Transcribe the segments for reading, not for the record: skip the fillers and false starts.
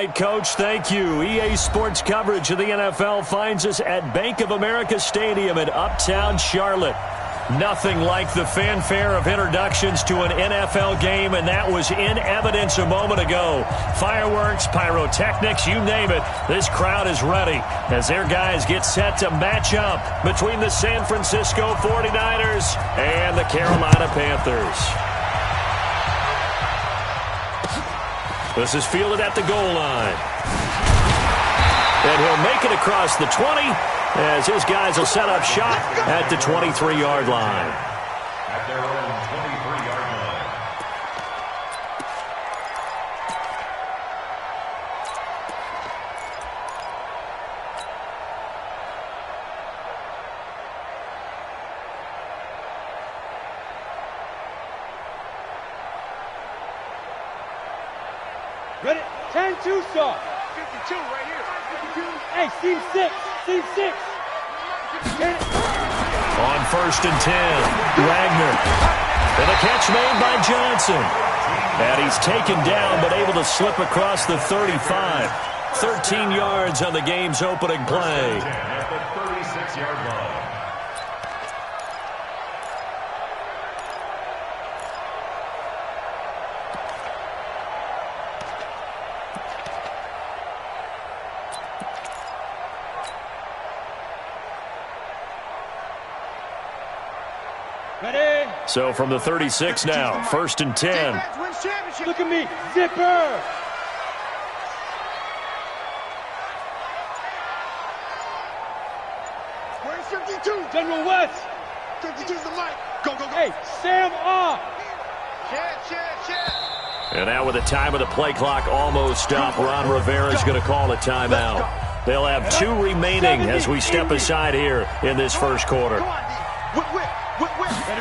right, Coach. Thank you. EA Sports coverage of the NFL finds us at Bank of America Stadium in Uptown Charlotte. Nothing like the fanfare of introductions to an NFL game, and that was in evidence a moment ago. Fireworks, pyrotechnics, you name it. This crowd is ready as their guys get set to match up between the San Francisco 49ers and the Carolina Panthers. This is fielded at the goal line. And he'll make it across the 20 as his guys will set up shop at the 23-yard line. At their own 23-yard line. Ready? 10-2, sir. 52 right here. 52. Hey, seam 6. Seam 6. On 1st and 10, Wagner. And the catch made by Johnson. And he's taken down but able to slip across the 35. 13 yards on the game's opening play. At the 36-yard line. Ready? So from the 36 now, 1st and 10. Look at me. Zipper. Where's 52? General West. 52's the mic. Go, go, go. Hey, Sam off. Chat. And now with the time of the play clock almost up, Ron Rivera is going to call a timeout. They'll have 2 remaining as we step aside here in this first quarter. Come on, D. Whip.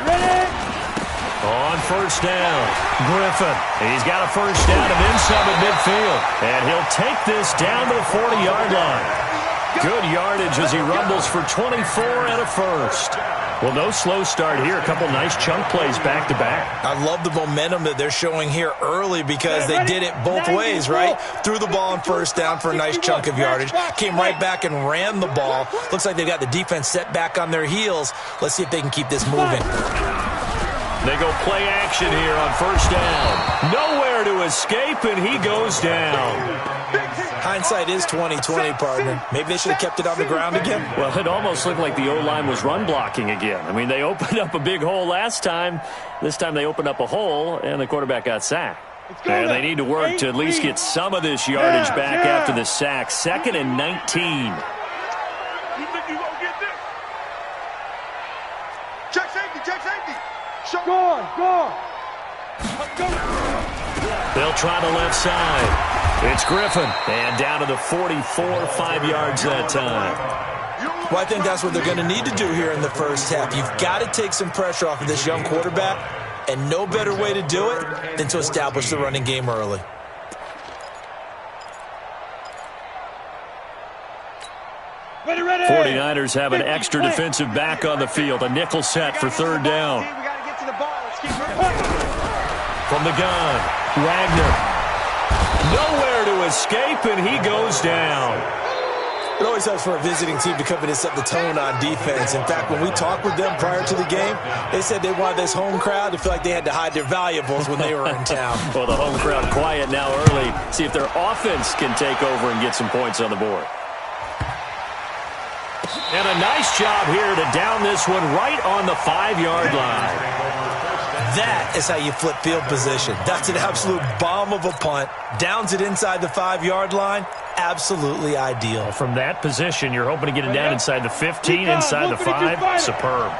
Ready? On 1st down, Griffin. He's got a 1st down and then some at midfield. And he'll take this down to the 40-yard line. Good yardage as he rumbles for 24 and a 1st. Well, no slow start here. A couple nice chunk plays back-to-back. I love the momentum that they're showing here early because they did it both ways, right? Threw the ball on 1st down for a nice chunk of yardage. Came right back and ran the ball. Looks like they've got the defense set back on their heels. Let's see if they can keep this moving. They go play action here on 1st down. Nowhere to escape, and he goes down. Hindsight is 20/20, partner. Maybe they should have kept it on the ground again. Well, it almost looked like the O-line was run blocking again. I mean, they opened up a big hole last time. This time they opened up a hole, and the quarterback got sacked. And they need to work to at least get some of this yardage back after the sack. 2nd and 19. You think you gonna get this? Check safety. Go. They'll try the left side. It's Griffin. And down to the 44, 5 yards that time. Well, I think that's what they're going to need to do here in the first half. You've got to take some pressure off of this young quarterback, and no better way to do it than to establish the running game early. Ready. 49ers have an extra defensive back on the field. A nickel set for 3rd down. We got to get to the ball. Let's keep moving. From the gun, Wagner. Nowhere to escape, and he goes down. It always helps for a visiting team to come in and set the tone on defense. In fact, when we talked with them prior to the game, they said they wanted this home crowd to feel like they had to hide their valuables when they were in town. Well, the home crowd quiet now early. See if their offense can take over and get some points on the board. And a nice job here to down this one right on the 5-yard line. That is how you flip field position. That's an absolute bomb of a punt. Downs it inside the 5-yard line. Absolutely ideal. From that position, you're hoping to get it down inside the 15, inside the 5. Superb.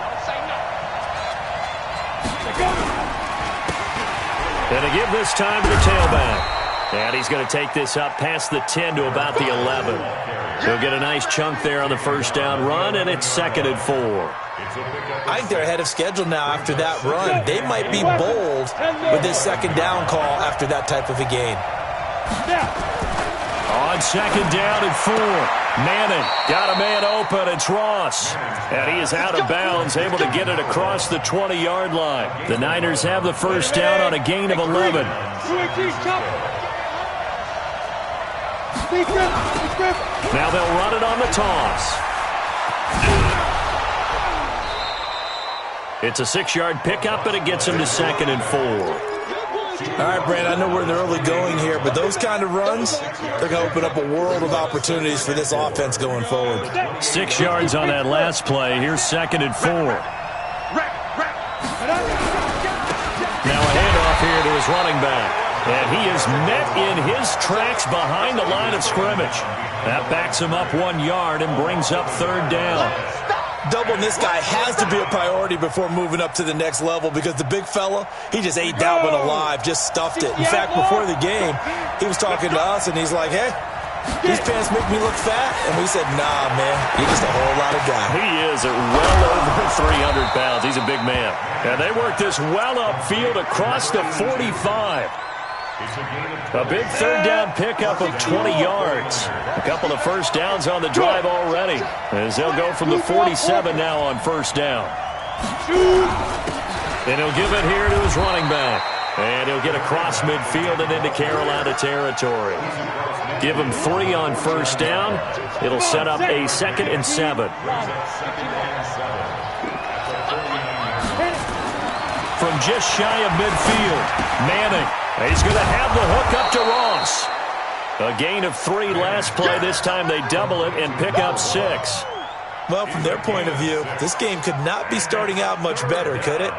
And to give this time to the tailback. And he's going to take this up past the 10 to about the 11. He'll get a nice chunk there on the 1st down run, and it's 2nd and 4. I think they're ahead of schedule now after that run. They might be bold with this 2nd down call after that type of a game. On 2nd down and 4. Manning got a man open. It's Ross. And he is out of bounds, able to get it across the 20-yard line. The Niners have the 1st down on a gain of 11. Now they'll run it on the toss. It's a 6-yard pickup, and it gets him to 2nd and 4. All right, Brand, I know we're in the early going here, but those kind of runs, they're going to open up a world of opportunities for this offense going forward. 6 yards on that last play. Here's 2nd and 4. Now a handoff here to his running back. And he is met in his tracks behind the line of scrimmage. That backs him up 1 yard and brings up 3rd down. Doubling this guy has to be a priority before moving up to the next level because the big fella, he just ate that one alive, just stuffed it. In fact, before the game, he was talking to us, and he's like, hey, these pants make me look fat. And we said, nah, man, you're just a whole lot of guy. He is at well over 300 pounds. He's a big man. And they work this well upfield across the 45. A big 3rd down pickup of 20 yards. A couple of first downs on the drive already, as they'll go from the 47 now on 1st down. And he'll give it here to his running back. And he'll get across midfield and into Carolina territory. Give him 3 on 1st down. It'll set up a 2nd and 7. From just shy of midfield, Manning. He's going to have the hook up to Ross. A gain of 3 last play. This time they double it and pick up 6. Well, from their point of view, this game could not be starting out much better, could it?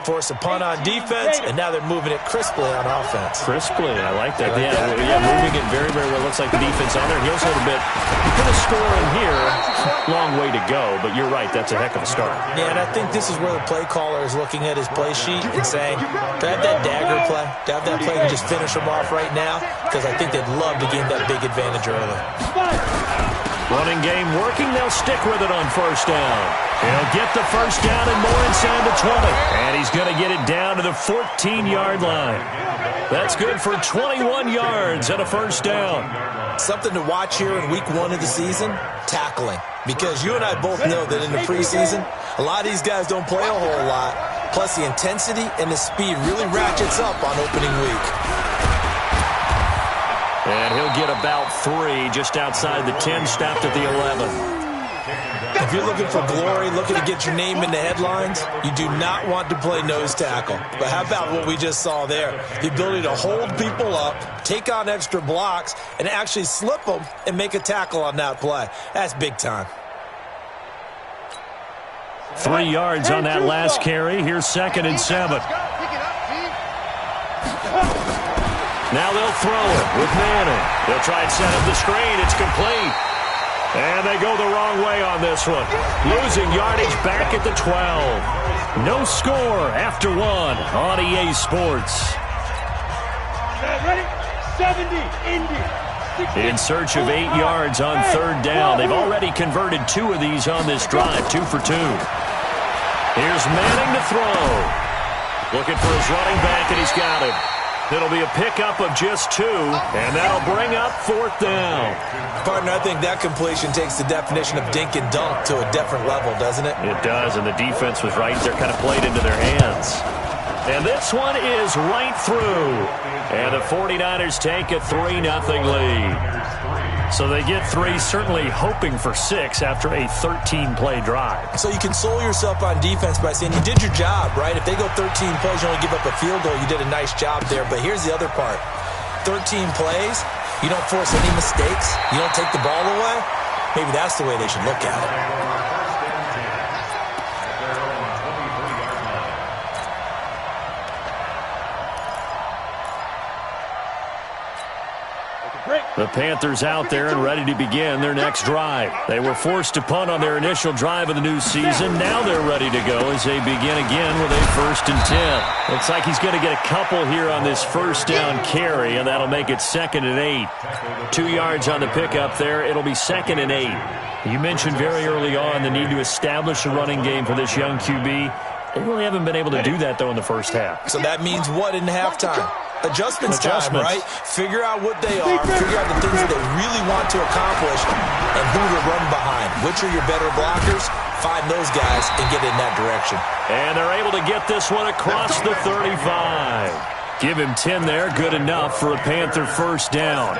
Force a punt on defense, and now they're moving it crisply on offense. Crisply, I like that. Yeah, moving it very, very well. Looks like the defense on there. Heels a little bit. You put a score in here. Long way to go, but you're right. That's a heck of a start. Yeah, and I think this is where the play caller is looking at his play sheet and saying, do I have that dagger play? Do I have that play and just finish them off right now? Because I think they'd love to gain that big advantage early. Running game working. They'll stick with it on 1st down. He'll get the 1st down and more inside the 20. And he's going to get it down to the 14-yard line. That's good for 21 yards and a 1st down. Something to watch here in week 1 of the season, tackling. Because you and I both know that in the preseason, a lot of these guys don't play a whole lot. Plus the intensity and the speed really ratchets up on opening week. And he'll get about 3 just outside the 10, stopped at the 11. If you're looking for glory, looking to get your name in the headlines, you do not want to play nose tackle. But how about what we just saw there? The ability to hold people up, take on extra blocks, and actually slip them and make a tackle on that play. That's big time. 3 yards on that last carry. Here's 2nd and 7. Now they'll throw it with Manning. They'll try and set up the screen. It's complete. And they go the wrong way on this one. Losing yardage back at the 12. No score after 1 on EA Sports. Ready? 70, Indy. In search of 8 yards on 3rd down. They've already converted 2 of these on this drive, 2 for 2. Here's Manning to throw. Looking for his running back, and he's got him. It'll be a pickup of just 2, and that'll bring up 4th down. Partner, I think that completion takes the definition of dink and dunk to a different level, doesn't it? It does, and the defense was right there, kind of played into their hands. And this one is right through. And the 49ers take a 3-0 lead. So they get 3, certainly hoping for 6 after a 13-play drive. So you console yourself on defense by saying you did your job, right? If they go 13 plays, you only give up a field goal, you did a nice job there. But here's the other part. 13 plays, you don't force any mistakes, you don't take the ball away. Maybe that's the way they should look at it. The Panthers out there and ready to begin their next drive. They were forced to punt on their initial drive of the new season. Now they're ready to go as they begin again with a 1st and 10. Looks like he's going to get a couple here on this 1st down carry, and that'll make it 2nd and 8. 2 yards on the pickup there. It'll be 2nd and 8. You mentioned very early on the need to establish a running game for this young QB. They really haven't been able to do that, though, in the first half. So that means what in halftime? Adjustments time, right? Figure out what they are, figure out the things that they really want to accomplish, and who to run behind. Which are your better blockers? Find those guys and get in that direction. And they're able to get this one across the 35. Give him 10 there, good enough for a Panther 1st down.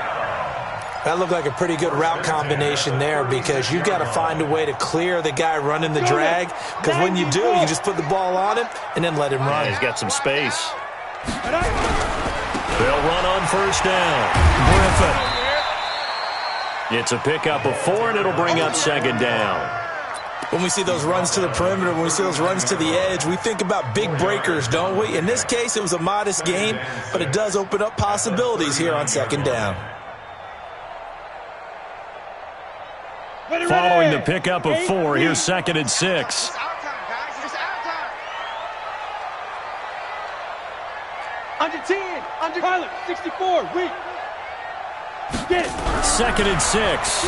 That looked like a pretty good route combination there because you've got to find a way to clear the guy running the drag, because when you do, you just put the ball on him and then let him run. Yeah, he's got some space. They'll run on first down. Griffin. It's a pickup of 4, and it'll bring up second down. When we see those runs to the perimeter, when we see those runs to the edge, we think about big breakers, don't we? In this case, it was a modest gain, but it does open up possibilities here on second down. Following the pickup of 4, here's second and 6. Under 10, under pilot, 64, weak. Get it. Second and 6.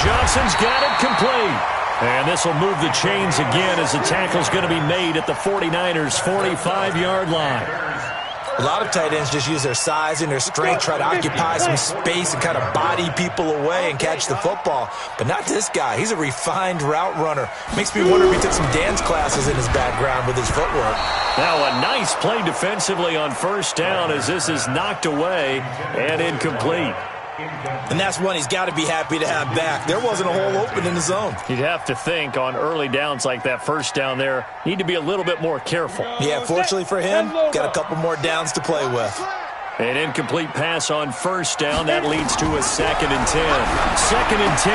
Johnson's got it complete. And this will move the chains again as the tackle's going to be made at the 49ers' 45-yard line. A lot of tight ends just use their size and their strength, try to occupy some space and kind of body people away and catch the football. But not this guy. He's a refined route runner. Makes me wonder if he took some dance classes in his background with his footwork. Now a nice play defensively on first down as this is knocked away and incomplete. And that's one he's got to be happy to have back. There wasn't a hole open in the zone. You'd have to think on early downs like that first down there, need to be a little bit more careful. Yeah, fortunately for him, got a couple more downs to play with. An incomplete pass on first down. That leads to a second and 10. Second and 10.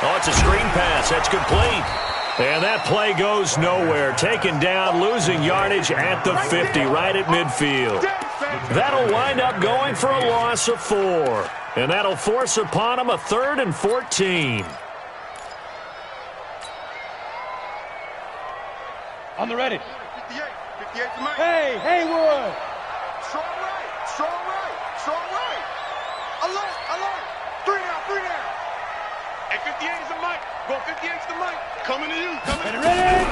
Oh, it's a screen pass. That's complete. And that play goes nowhere. Taken down, losing yardage at the 50, right at midfield. That'll wind up going for a loss of 4. And that'll force upon him a 3rd and 14. On the ready. 58. 58 to Mike. Hey, Haywood. Strong right. Strong right. Strong right. Alert. Alert. 3 down. Hey, 58 is the Mike. Go 58 is the Mike. Coming to you. Ready.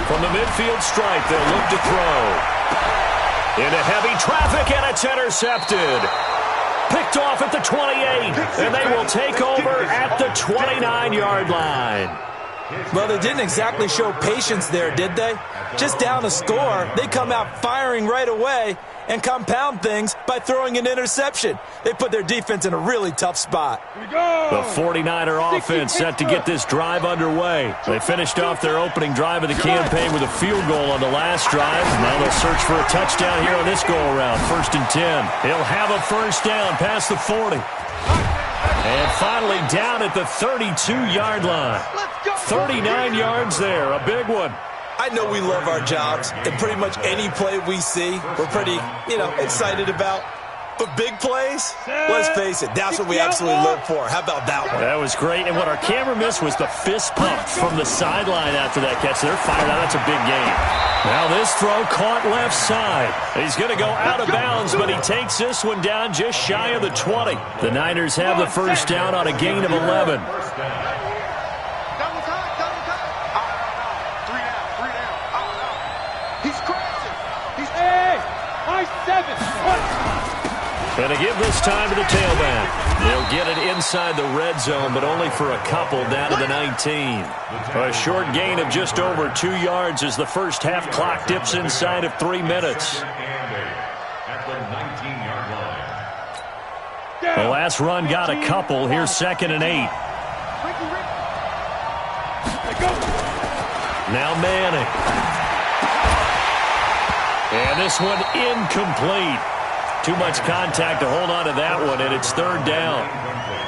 From the midfield stripe, they'll look to throw. Into heavy traffic, and it's intercepted. Picked off at the 28, and they will take over at the 29-yard line. Well, they didn't exactly show patience there, did they? Just down a score, they come out firing right away and compound things by throwing an interception. They put their defense in a really tough spot. Here we go. The 49er offense set to get this drive underway. They finished off their opening drive of the campaign with a field goal on the last drive. Now they'll search for a touchdown here on this go-around. 1st and 10. He'll have a first down past the 40. And finally down at the 32-yard line. 39 yards there, a big one. I know we love our jobs, and pretty much any play we see, we're pretty, excited about. But big plays, let's face it, that's what we absolutely live for. How about that one? That was great, and what our camera missed was the fist pump from the sideline after that catch. They're fired out. That's a big gain. Now this throw caught left side. He's going to go out of bounds, but he takes this one down just shy of the 20. The Niners have the first down on a gain of 11. And to give this time to the tailback. They'll get it inside the red zone, but only for a couple down to the 19. A short gain of just over 2 yards as the first half clock dips inside of 3 minutes. The last run got a couple. Here's 2nd and 8. Now Manning. And this one incomplete. Too much contact to hold on to that one, and it's 3rd down.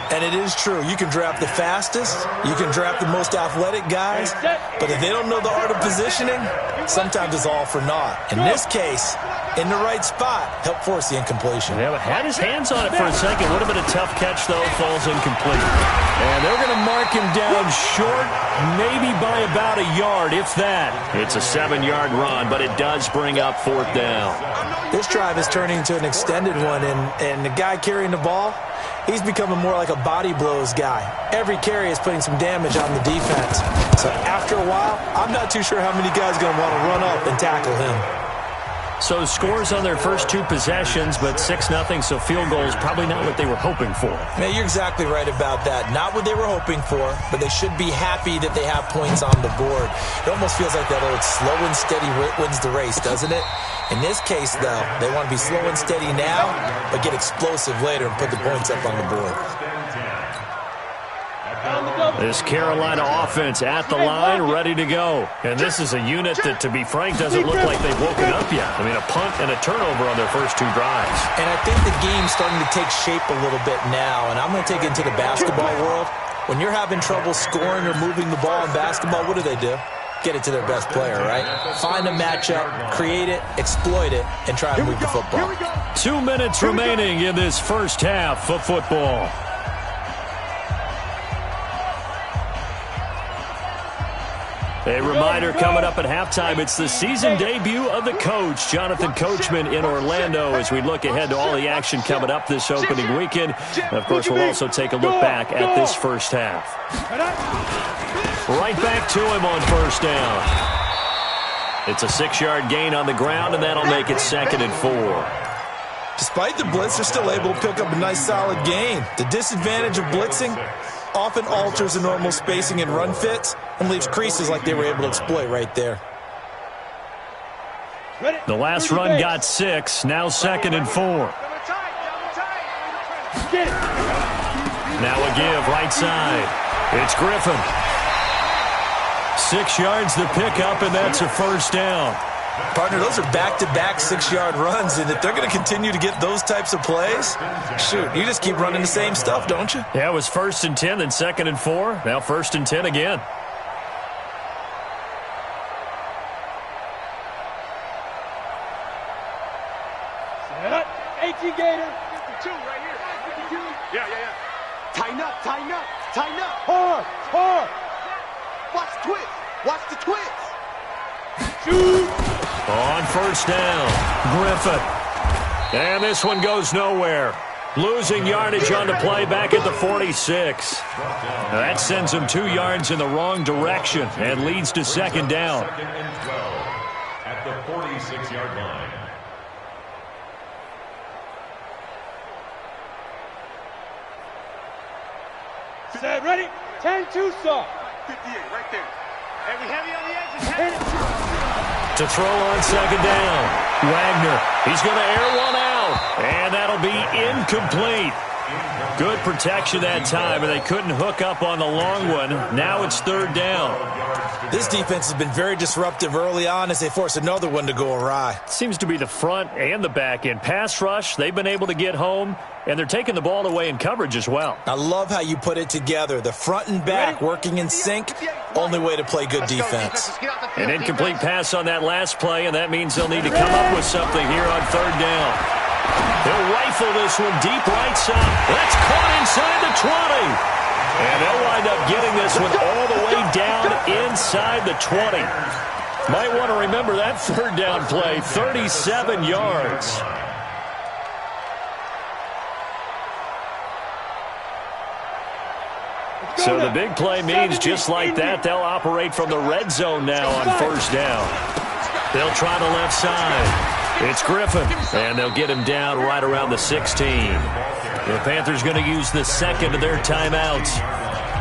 And it is true. You can draft the fastest. You can draft the most athletic guys. But if they don't know the art of positioning, sometimes it's all for naught. In this case, in the right spot, help force the incompletion. Yeah, but had his hands on it for a second. Would have been a tough catch, though. Falls incomplete. And they're going to mark him down short, maybe by about a yard, if that. It's a 7-yard run, but it does bring up 4th down. This drive is turning into an extended one, and the guy carrying the ball, he's becoming more like a body blows guy. Every carry is putting some damage on the defense. So after a while, I'm not too sure how many guys are going to want to run up and tackle him. So scores on their first 2 possessions, but 6-0, so field goals probably not what they were hoping for. Yeah, you're exactly right about that. Not what they were hoping for, but they should be happy that they have points on the board. It almost feels like that old slow and steady wins the race, doesn't it? In this case, though, they want to be slow and steady now, but get explosive later and put the points up on the board. This Carolina offense at the line, ready to go. And this is a unit that, to be frank, doesn't look like they've woken up yet. I mean, a punt and a turnover on their first 2 drives. And I think the game's starting to take shape a little bit now, and I'm going to take it into the basketball world. When you're having trouble scoring or moving the ball in basketball, what do? Get it to their best player, right? Find a matchup, create it, exploit it, and try to move the football. 2 minutes remaining in this first half of football. A reminder coming up at halftime, it's the season debut of the coach, Jonathan Coachman, in Orlando, as we look ahead to all the action coming up this opening weekend. And of course, we'll also take a look back at this first half. Right back to him on first down. It's a 6-yard gain on the ground, and that'll make it 2nd and 4. Despite the blitz, they're still able to pick up a nice solid gain. The disadvantage of blitzing often alters the normal spacing and run fits and leaves creases like they were able to exploit right there. The last run got 6, now 2nd and 4. Now a give right side. It's Griffin. 6 yards the pickup, and that's a first down. Partner, those are back-to-back 6-yard runs, and if they're going to continue to get those types of plays, shoot, you just keep running the same stuff, don't you? Yeah, it was 1st and 10, then 2nd and 4, now 1st and 10 again. Set up, 18 Gator. 52 right here. 52. Yeah. Tighten up. Hard. Watch the twist. Watch the twist. Shoot. On first down, Griffin. And this one goes nowhere. Losing yardage on the play back at the 46. That sends him 2 yards in the wrong direction and leads to 2nd down. 2nd and 12 at the 46-yard line. Set, ready. 10-2 stop. 58 right there. And we heavy on the edges. To throw on 2nd down, Wagner. He's going to air one out, and that'll be incomplete. Good protection that time, and they couldn't hook up on the long one. Now it's 3rd down. This defense has been very disruptive early on as they force another one to go awry. Seems to be the front and the back end. Pass rush, they've been able to get home, and they're taking the ball away in coverage as well. I love how you put it together. The front and back working in sync, only way to play good defense. An incomplete pass on that last play, and that means they'll need to come up with something here on 3rd down. They'll rifle this one deep right side. That's caught inside the 20. And they'll wind up getting this one all the way down inside the 20. Might want to remember that 3rd down play, 37 yards. So the big play means just like that, they'll operate from the red zone now on 1st down. They'll try the left side. It's Griffin, and they'll get him down right around the 16. The Panthers going to use the 2nd of their timeouts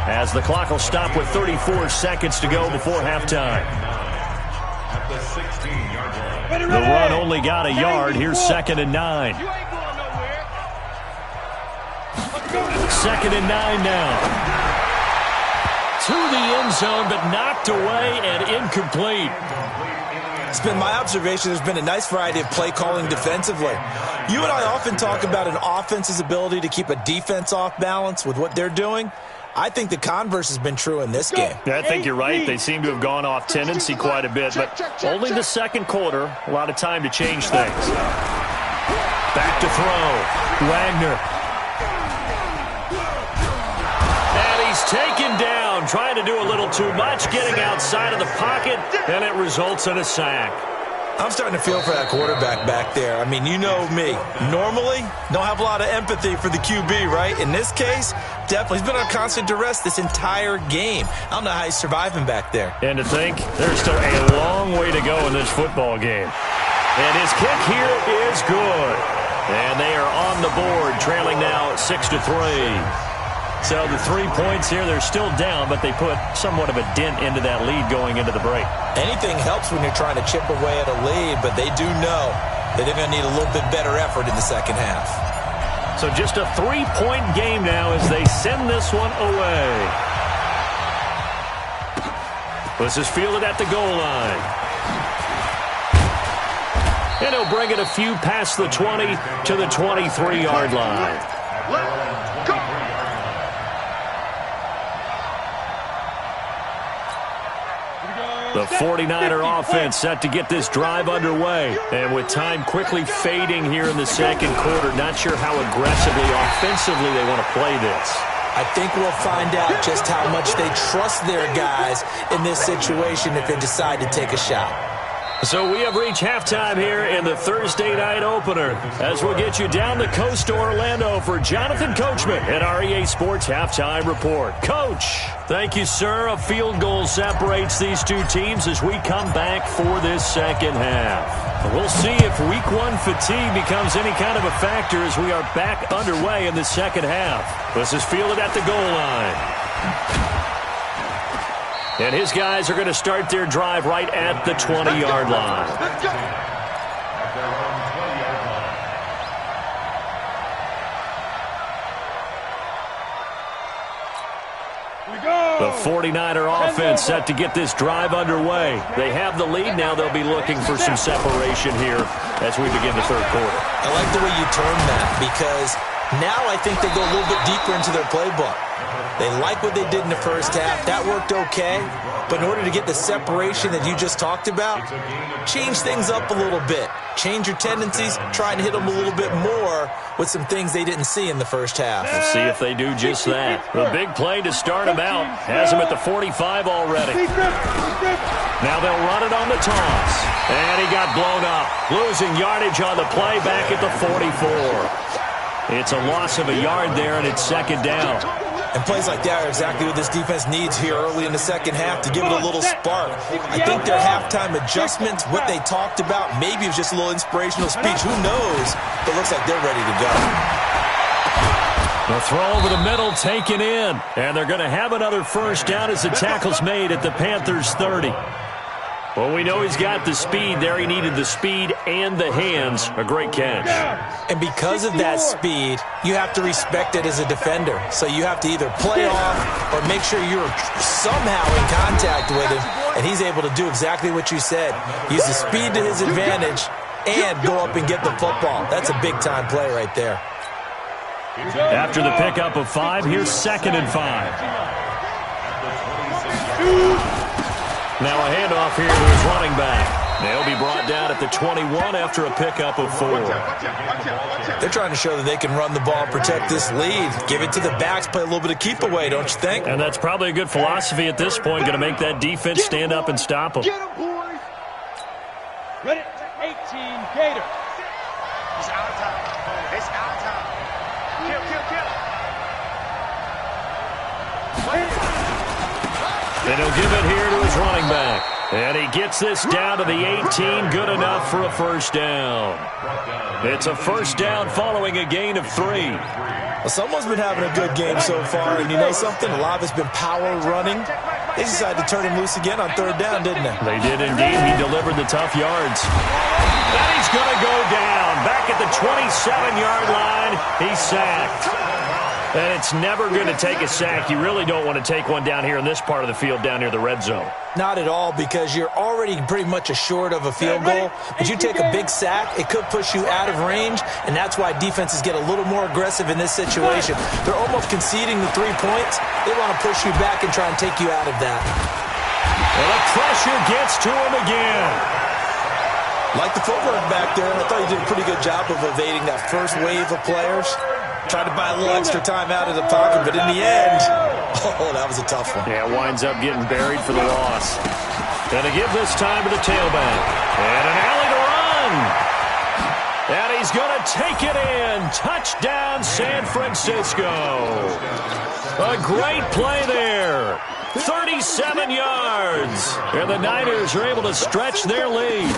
as the clock will stop with 34 seconds to go before halftime. At the 16-yard line. The run only got a yard. Here's 2nd and 9. 2nd and 9 now. To the end zone, but knocked away and incomplete. It's been my observation there's been a nice variety of play calling defensively. You and I often talk about an offense's ability to keep a defense off balance with what they're doing. I think the converse has been true in this game. Yeah, I think you're right. They seem to have gone off tendency quite a bit, but only the 2nd quarter. A lot of time to change things. Back to throw. Wagner. And he's taken down, trying to do a little too much, getting outside of the pocket, and it results in a sack. I'm starting to feel for that quarterback back there. I mean, you know me. Normally, don't have a lot of empathy for the QB, right? In this case, definitely. He's been on constant duress this entire game. I don't know how he's surviving back there. And to think, there's still a long way to go in this football game. And his kick here is good. And they are on the board, trailing now 6-3. So the 3 points here, they're still down, but they put somewhat of a dent into that lead going into the break. Anything helps when you're trying to chip away at a lead, but they do know that they're going to need a little bit better effort in the second half. So just a 3-point game now as they send this one away. This is fielded at the goal line. And he'll bring it a few past the 20 to the 23-yard line. The 49er offense set to get this drive underway. And with time quickly fading here in the second quarter, not sure how aggressively, offensively they want to play this. I think we'll find out just how much they trust their guys in this situation if they decide to take a shot. So we have reached halftime here in the Thursday night opener as we'll get you down the coast to Orlando for Jonathan Coachman at our EA Sports Halftime Report. Coach, thank you, sir. A field goal separates these two teams as we come back for this second half. We'll see if week one fatigue becomes any kind of a factor as we are back underway in the second half. This is fielded at the goal line. And his guys are going to start their drive right at the 20-yard line. The 49er offense set to get this drive underway. They have the lead. Now they'll be looking for some separation here as we begin the third quarter. I like the way you term that because now I think they go a little bit deeper into their playbook. They like what they did in the first half. That worked okay. But in order to get the separation that you just talked about, change things up a little bit. Change your tendencies. Try and hit them a little bit more with some things they didn't see in the first half. We'll see if they do just that. The big play to start them out has them at the 45 already. Now they'll run it on the toss. And he got blown up. Losing yardage on the play back at the 44. It's a loss of a yard there, and it's second down. And plays like that are exactly what this defense needs here early in the second half to give it a little spark. I think their halftime adjustments, what they talked about, maybe it was just a little inspirational speech. Who knows? But it looks like they're ready to go. The throw over the middle taken in. And they're going to have another first down as the tackle's made at the Panthers 30. Well, we know he's got the speed there. He needed the speed and the hands. A great catch. And because of that speed, you have to respect it as a defender. So you have to either play off or make sure you're somehow in contact with him. And he's able to do exactly what you said. Use the speed to his advantage and go up and get the football. That's a big-time play right there. After the pickup of 5, here's 2nd and 5. Now a handoff here to his running back. They'll be brought down at the 21 after a pickup of 4. They're trying to show that they can run the ball, protect this lead. Give it to the backs, play a little bit of keep away, don't you think? And that's probably a good philosophy at this point, going to make that defense stand up and stop them. Get him, boys. Ready, 18, Gator. It's out of time. It's out of time. Kill. And he'll give it here to his running back. And he gets this down to the 18. Good enough for a first down. It's a first down following a gain of 3. Well, someone's been having a good game so far. And you know something? A lot of it's been power running. They decided to turn him loose again on 3rd down, didn't they? They did indeed. He delivered the tough yards. And he's going to go down. Back at the 27-yard line. He's sacked. And it's never going to take a sack. You really don't want to take one down here in this part of the field, down near the red zone. Not at all, because you're already pretty much assured of a field goal. But you take a big sack, it could push you out of range, and that's why defenses get a little more aggressive in this situation. They're almost conceding the 3 points. They want to push you back and try and take you out of that. Well, the pressure gets to him again. Like the footwork back there, I thought he did a pretty good job of evading that first wave of players. Tried to buy a little extra time out of the pocket, but in the end, oh, that was a tough one. Yeah, winds up getting buried for the loss. And they give this time to the tailback. And an alley to run. And he's going to take it in. Touchdown, San Francisco. A great play there. 37 yards. And the Niners are able to stretch their lead.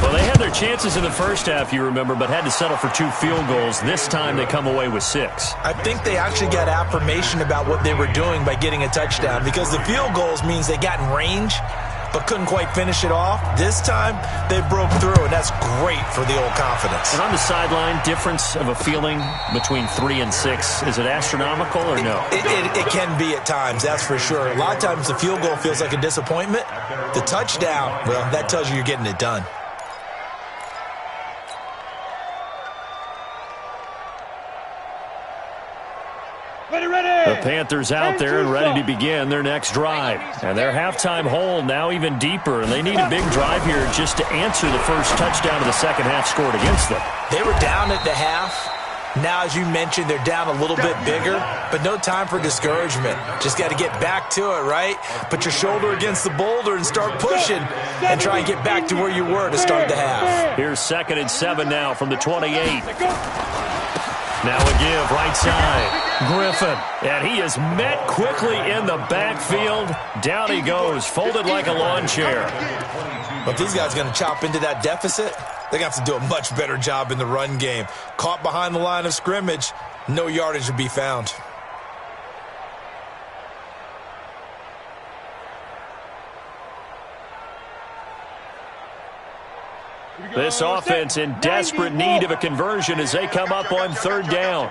Well, they had their chances in the first half, you remember, but had to settle for 2 field goals. This time they come away with 6. I think they actually got affirmation about what they were doing by getting a touchdown, because the field goals means they got in range but couldn't quite finish it off. This time, they broke through, and that's great for the old confidence. And on the sideline, difference of a feeling between 3 and 6, is it astronomical or no? It can be at times, that's for sure. A lot of times the field goal feels like a disappointment. The touchdown, well, that tells you you're getting it done. The Panthers out there and ready to begin their next drive. And their halftime hole now even deeper, and they need a big drive here just to answer the first touchdown of the second half scored against them. They were down at the half. Now, as you mentioned, they're down a little bit bigger, but no time for discouragement. Just got to get back to it, right? Put your shoulder against the boulder and start pushing and try and get back to where you were to start the half. Here's 2nd and 7 now from the 28. Now a give, right side. Griffin, and he is met quickly in the backfield. Down he goes, folded like a lawn chair. But these guys are going to chop into that deficit. They're going to have to do a much better job in the run game. Caught behind the line of scrimmage, no yardage to be found. This offense in desperate need of a conversion as they come up on 3rd down.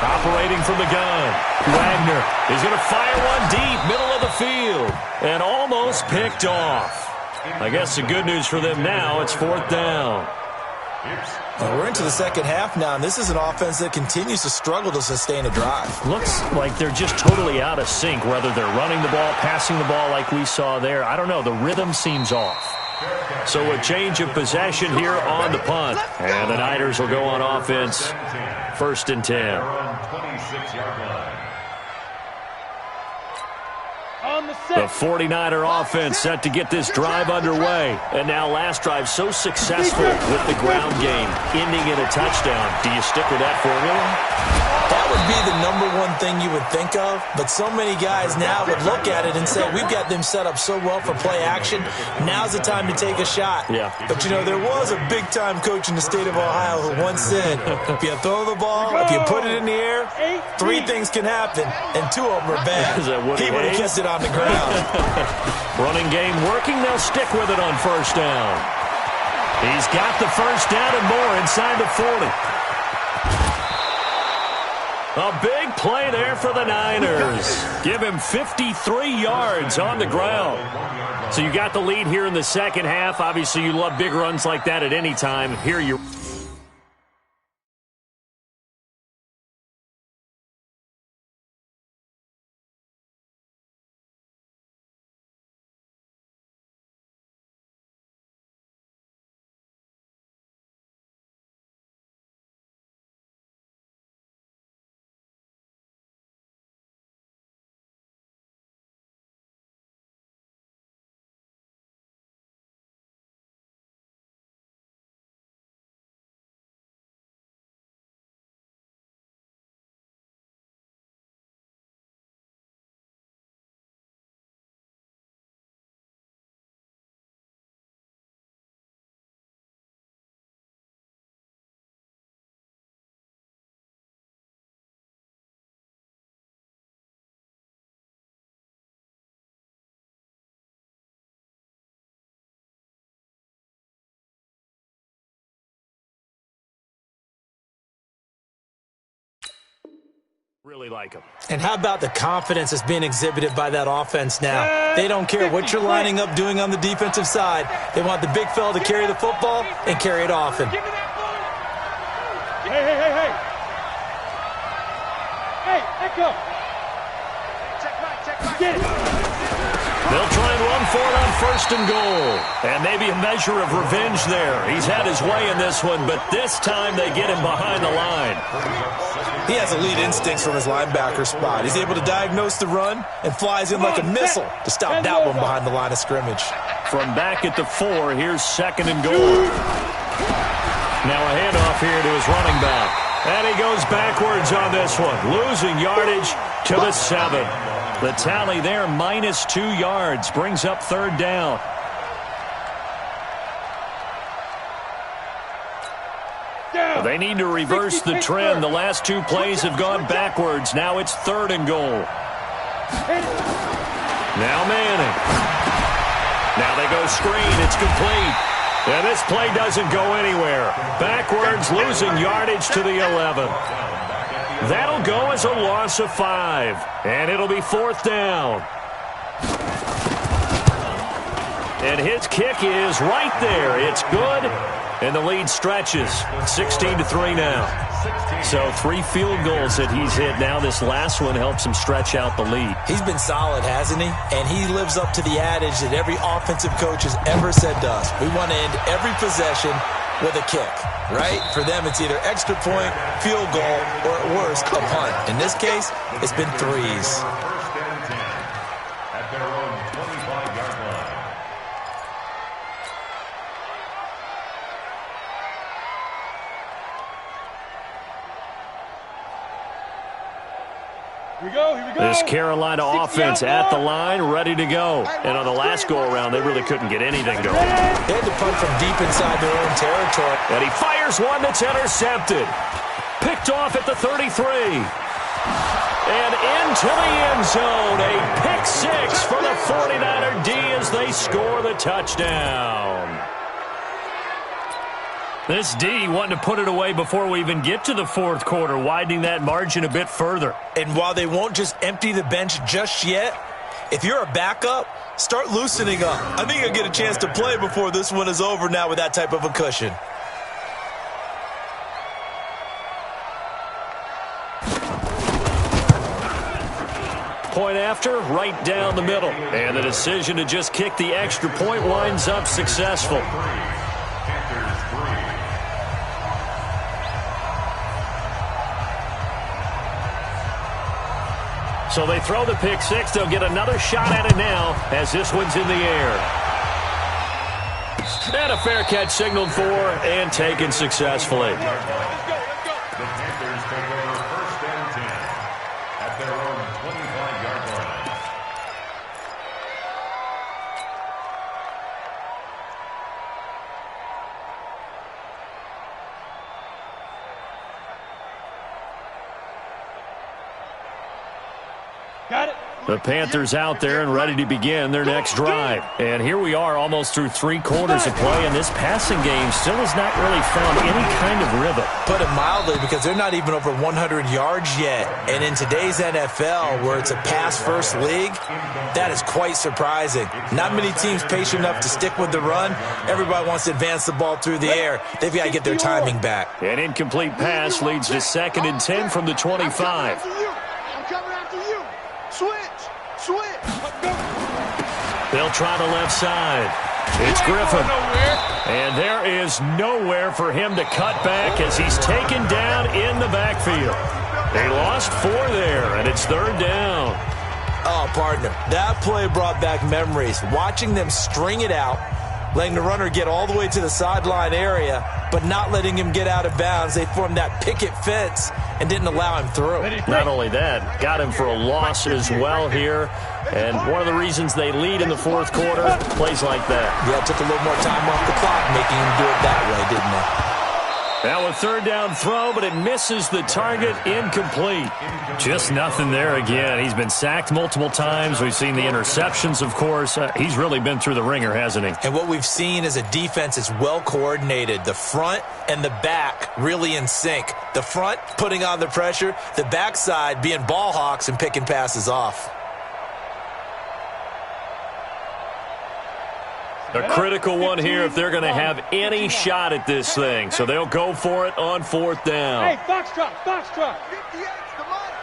Operating from the gun, Wagner is going to fire one deep, middle of the field, and almost picked off. I guess the good news for them now, it's 4th down. Well, we're into the second half now, and this is an offense that continues to struggle to sustain a drive. Looks like they're just totally out of sync, whether they're running the ball, passing the ball like we saw there. I don't know. The rhythm seems off. So a change of possession here on the punt. And the Niners will go on offense. 1st and 10. The 49er offense set to get this drive underway. And now last drive so successful with the ground game, ending in a touchdown. Do you stick with that formula? That would be the #1 thing you would think of, but so many guys now would look at it and say, we've got them set up so well for play action, now's the time to take a shot. Yeah. But, you know, there was a big-time coach in the state of Ohio who once said, if you throw the ball, if you put it in the air, 3 things can happen, and 2 of them are bad. He would have kept it on the ground. Running game working, they'll stick with it on 1st down. He's got the 1st down and more inside the 40. A big play there for the Niners. Give him 53 yards on the ground. So you got the lead here in the second half. Obviously, you love big runs like that at any time. Here you're... Really like him. And how about the confidence that's being exhibited by that offense now? They don't care what you're lining up doing on the defensive side. They want the big fella to carry the football and carry it often. Hey, hey, hey, hey. Hey, echo. Get it. They'll try and run for it on 1st and goal. And maybe a measure of revenge there. He's had his way in this one, but this time they get him behind the line. He has elite instincts from his linebacker spot. He's able to diagnose the run and flies in like a missile to stop that one behind the line of scrimmage. From back at the 4, here's 2nd and goal. Now a handoff here to his running back. And he goes backwards on this one, losing yardage to the 7. The tally there, -2 yards, brings up 3rd down. They need to reverse the trend. The last 2 plays have gone backwards. Now it's 3rd and goal. Now Manning. Now they go screen. It's complete. And this play doesn't go anywhere. Backwards, losing yardage to the 11. That'll go as a loss of 5. And it'll be 4th down. And his kick is right there. It's good. And the lead stretches. 16-3 now. So 3 field goals that he's hit now. This last one helps him stretch out the lead. He's been solid, hasn't he? And he lives up to the adage that every offensive coach has ever said to us. We want to end every possession with a kick, right? For them, it's either extra point, field goal, or at worst, a punt. In this case, it's been 3s. First and 10 at their own 25-yard line. Here we go, here we go. This Carolina offense at the line, ready to go. And on the last go-around, they really couldn't get anything going. They had to punt from deep inside their own territory. And he fires one that's intercepted. Picked off at the 33. And into the end zone. A pick 6 for the 49er D as they score the touchdown. This D wanting to put it away before we even get to the 4th quarter, widening that margin a bit further. And while they won't just empty the bench just yet, if you're a backup, start loosening up. I think you'll get a chance to play before this one is over now with that type of a cushion. Point after, right down the middle. And the decision to just kick the extra point winds up successful. So they throw the pick 6. They'll get another shot at it now as this one's in the air. And a fair catch signaled for and taken successfully. The Panthers take over first and 10 at their own 25-yard line. Got it. The Panthers out there and ready to begin their next drive. And here we are almost through 3 quarters of play, and this passing game still has not really found any kind of rhythm. Put it mildly, because they're not even over 100 yards yet. And in today's NFL, where it's a pass-first league, that is quite surprising. Not many teams patient enough to stick with the run. Everybody wants to advance the ball through the air. They've got to get their timing back. An incomplete pass leads to 2nd and 10 from the 25. I'm coming after you. Switch. They'll try the left side. It's Griffin. And there is nowhere for him to cut back as he's taken down in the backfield. They lost 4 there, and it's 3rd down. Oh, partner, that play brought back memories. Watching them string it out, letting the runner get all the way to the sideline area, but not letting him get out of bounds. They formed that picket fence and didn't allow him through. Not only that, got him for a loss as well here. And one of the reasons they lead in the 4th quarter, plays like that. Yeah, it took a little more time off the clock making him do it that way, didn't it? Now a 3rd down throw, but it misses the target, incomplete. Just nothing there again. He's been sacked multiple times. We've seen the interceptions, of course. He's really been through the ringer, hasn't he? And what we've seen is a defense that's well coordinated. The front and the back really in sync. The front putting on the pressure, the backside being ball hawks and picking passes off. A critical one here if they're going to have any shot at this thing. So they'll go for it on 4th down. Hey, foxtrot. 58's the money.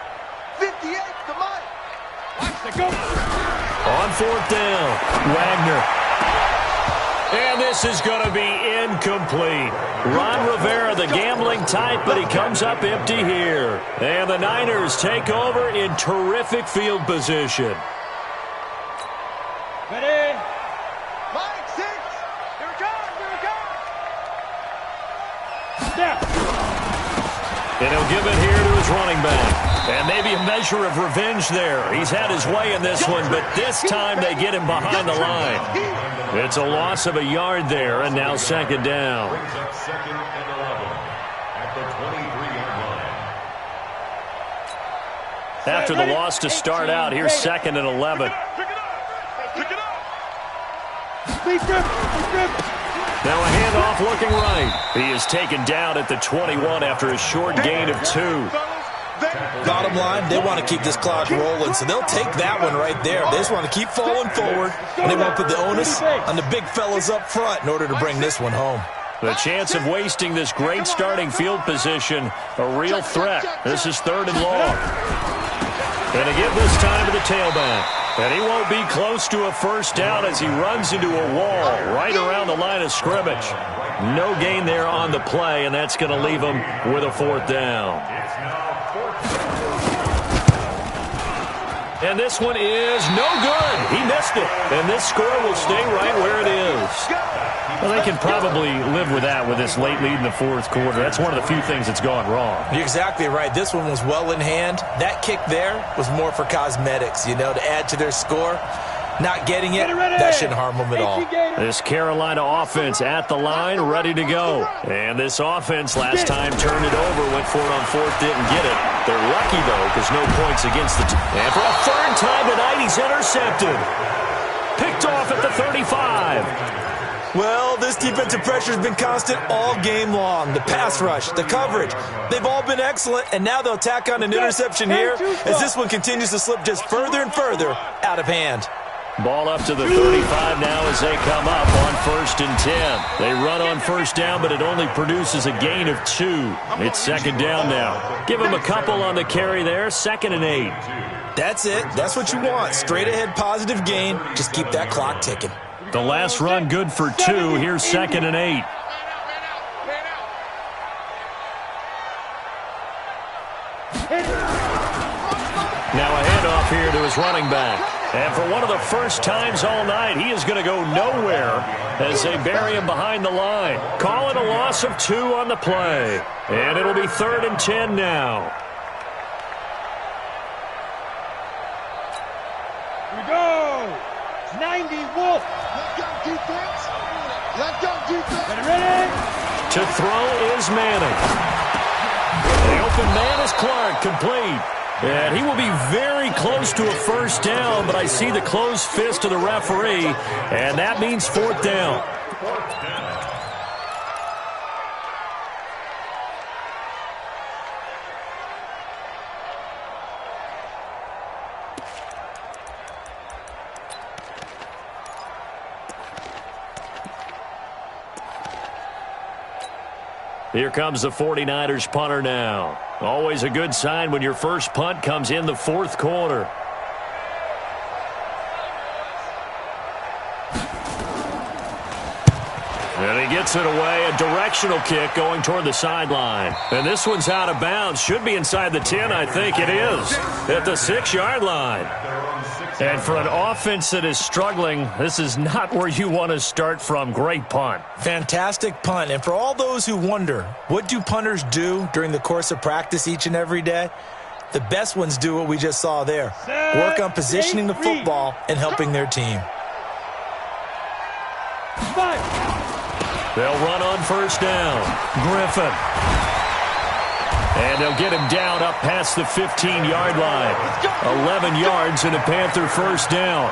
58's the money. Watch the go. On 4th down, Wagner. And this is going to be incomplete. Ron Rivera, the gambling type, but he comes up empty here. And the Niners take over in terrific field position. Ready? Mike 6. Here it comes. Step. And he'll give it here to his running back. And maybe a measure of revenge there. He's had his way in this one, but this time they get him behind the line. It's a loss of a yard there, and now second down. Brings up 2nd and 11 at the 23-yard line. After the loss to start out, here's 2nd and 11. Pick it up. Pick it up. Please grip. Now a handoff looking right. He is taken down at the 21 after a short gain of 2. Bottom line, they want to keep this clock rolling, so they'll take that one right there. They just want to keep falling forward, and they won't put the onus on the big fellas up front in order to bring this one home. The chance of wasting this great starting field position, a real threat. This is 3rd and long. And to give this time to the tailback. And he won't be close to a first down as he runs into a wall right around the line of scrimmage. No gain there on the play, and that's going to leave him with a 4th down. And this one is no good. He missed it. And this score will stay right where it is. Well, they can probably live with that with this late lead in the 4th quarter. That's one of the few things that's gone wrong. You're exactly right. This one was well in hand. That kick there was more for cosmetics, to add to their score. Not getting it, that shouldn't harm them at all. This Carolina offense at the line, ready to go. And this offense last time turned it over, went for it on 4th, didn't get it. They're lucky, though, because no points against the team. And for a 3rd time tonight, he's intercepted. Picked off at the 35. Well, this defensive pressure has been constant all game long. The pass rush, the coverage, they've all been excellent, and now they'll tack on an interception here as this one continues to slip just further and further out of hand. Ball up to the 35 now as they come up on 1st and 10. They run on 1st down, but it only produces a gain of 2. It's 2nd down now. Give him a couple on the carry there, 2nd and 8. That's it. That's what you want. Straight ahead positive gain. Just keep that clock ticking. The last run good for 2. Here's 2nd and 8. Now a handoff here to his running back. And for one of the first times all night, he is going to go nowhere as they bury him behind the line. Call it a loss of 2 on the play. And it'll be 3rd and 10 now. Here we go. 90 Wolf. Let's go, defense. Ready? To throw is Manning. The open man is Clark, complete. And he will be very close to a first down, but I see the closed fist of the referee, and that means 4th down. Here comes the 49ers punter now. Always a good sign when your first punt comes in the 4th quarter. And he gets it away, a directional kick going toward the sideline. And this one's out of bounds. Should be inside the 10, I think it is. At the 6-yard line. And for an offense that is struggling, this is not where you want to start from. Great punt. Fantastic punt. And for all those who wonder, what do punters do during the course of practice each and every day? The best ones do what we just saw there. Work on positioning the football and helping their team. They'll run on first down. Griffin. And they'll get him down up past the 15-yard line. 11 yards and a Panther first down.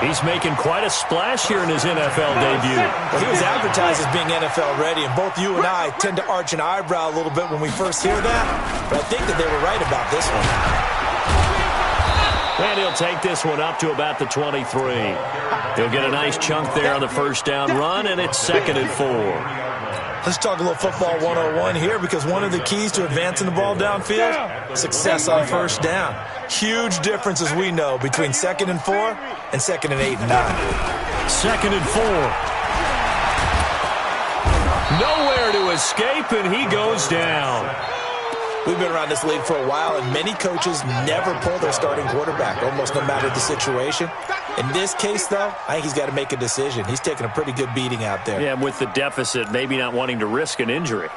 He's making quite a splash here in his NFL debut. Well, he was advertised as being NFL ready, and both you and I tend to arch an eyebrow a little bit when we first hear that. But I think that they were right about this one. And he'll take this one up to about the 23. He'll get a nice chunk there on the first down run, and it's 2nd and 4. Let's talk a little football 101 here, because one of the keys to advancing the ball downfield, success on first down. Huge difference, as we know, between 2nd and 4 and 2nd and 8 and 9. 2nd and 4. Nowhere to escape, and he goes down. We've been around this league for a while, and many coaches never pull their starting quarterback, almost no matter the situation. In this case, though, I think he's got to make a decision. He's taking a pretty good beating out there. Yeah, with the deficit, maybe not wanting to risk an injury.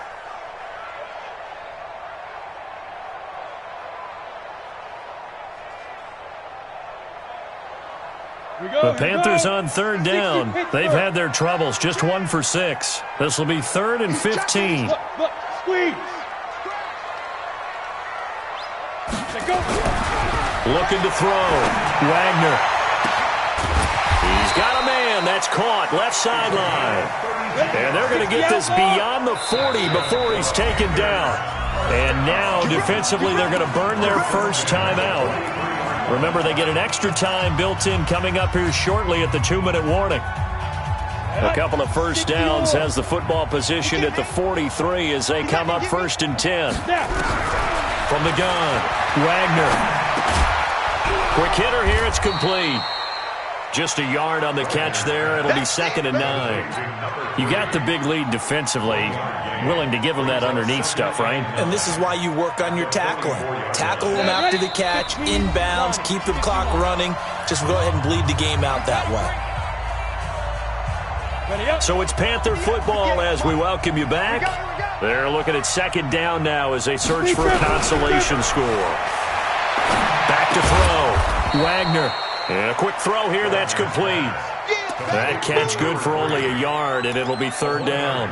The Panthers on third down. They've had their troubles, just 1 for 6. This will be 3rd and 15. Look, squeeze. Looking to throw. Wagner. He's got a man. That's caught. Left sideline. And they're going to get this beyond the 40 before he's taken down. And now, defensively, they're going to burn their first time out. Remember, they get an extra time built in coming up here shortly at the 2-minute warning. A couple of first downs has the football positioned at the 43 as they come up 1st and 10. From the gun, Wagner. Quick hitter here, it's complete. Just a yard on the catch there. It'll be 2nd and 9. You got the big lead defensively. Willing to give them that underneath stuff, right? And this is why you work on your tackling. Tackle them after the catch, inbounds, keep the clock running. Just go ahead and bleed the game out that way. So it's Panther football as we welcome you back. They're looking at 2nd down now as they search for a consolation score. Back to throw. Wagner. And a quick throw here, that's complete. That catch good for only a yard, and it'll be 3rd down.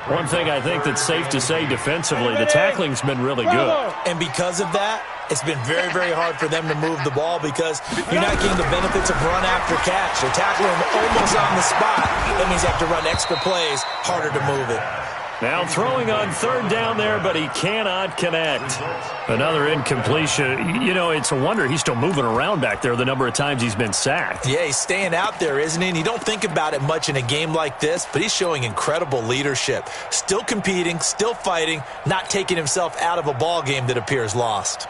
One thing I think that's safe to say defensively, the tackling's been really good. And because of that, it's been very, very hard for them to move the ball because you're not getting the benefits of run after catch. They're tackling almost on the spot. That means you have to run extra plays, harder to move it. Now throwing on 3rd down there, but he cannot connect. Another incompletion. You know, it's a wonder he's still moving around back there the number of times he's been sacked. Yeah, he's staying out there, isn't he? And you don't think about it much in a game like this, but he's showing incredible leadership. Still competing, still fighting, not taking himself out of a ball game that appears lost.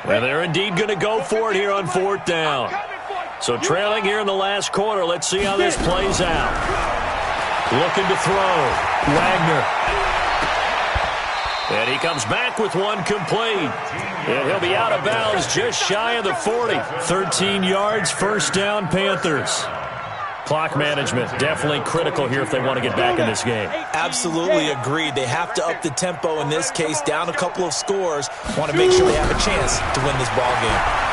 Well, they're indeed going to go for it here on 4th down. So trailing here in the last quarter. Let's see how this plays out. Looking to throw. Wagner. And he comes back with one complete. And he'll be out of bounds just shy of the 40. 13 yards, 1st down, Panthers. Clock management definitely critical here if they want to get back in this game. Absolutely agreed. They have to up the tempo in this case, down a couple of scores. Want to make sure they have a chance to win this ball game.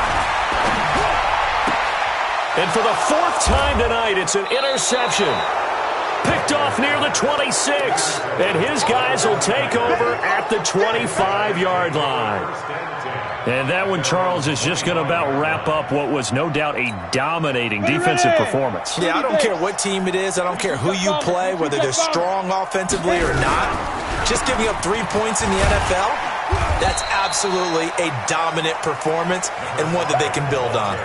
And for the 4th time tonight, it's an interception. Picked off near the 26. And his guys will take over at the 25-yard line. And that one, Charles, is just going to about wrap up what was no doubt a dominating defensive performance. Yeah, I don't care what team it is. I don't care who you play, whether they're strong offensively or not. Just giving up 3 points in the NFL, that's absolutely a dominant performance and one that they can build on.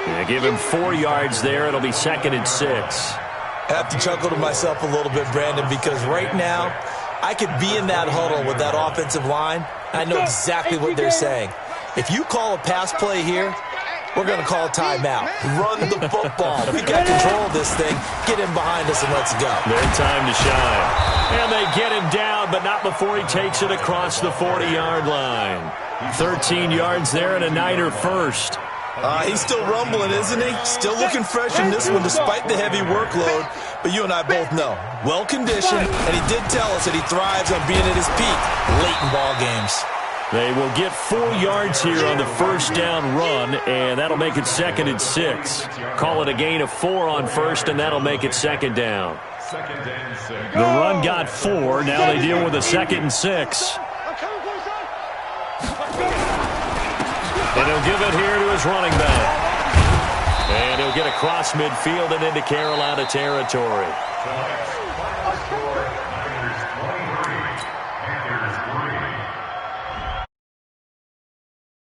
Yeah, give him 4 yards there. It'll be 2nd and 6. I have to chuckle to myself a little bit, Brandon, because right now I could be in that huddle with that offensive line. I know exactly what they're saying. If you call a pass play here, we're going to call a timeout. Run the football. We got control of this thing. Get him behind us and let's go. Their time to shine. And they get him down, but not before he takes it across the 40-yard line. 13 yards there and a Niner first. He's still rumbling, isn't he? Still looking fresh in this one despite the heavy workload. But you and I both know, well-conditioned, and he did tell us that he thrives on being at his peak late in ball games. They will get 4 yards here on the 1st down run, and that'll make it 2nd and 6. Call it a gain of 4 on 1st, and that'll make it 2nd down. The run got 4. Now they deal with a 2nd and 6. And he'll give it here to his running back. And he'll get across midfield and into Carolina territory.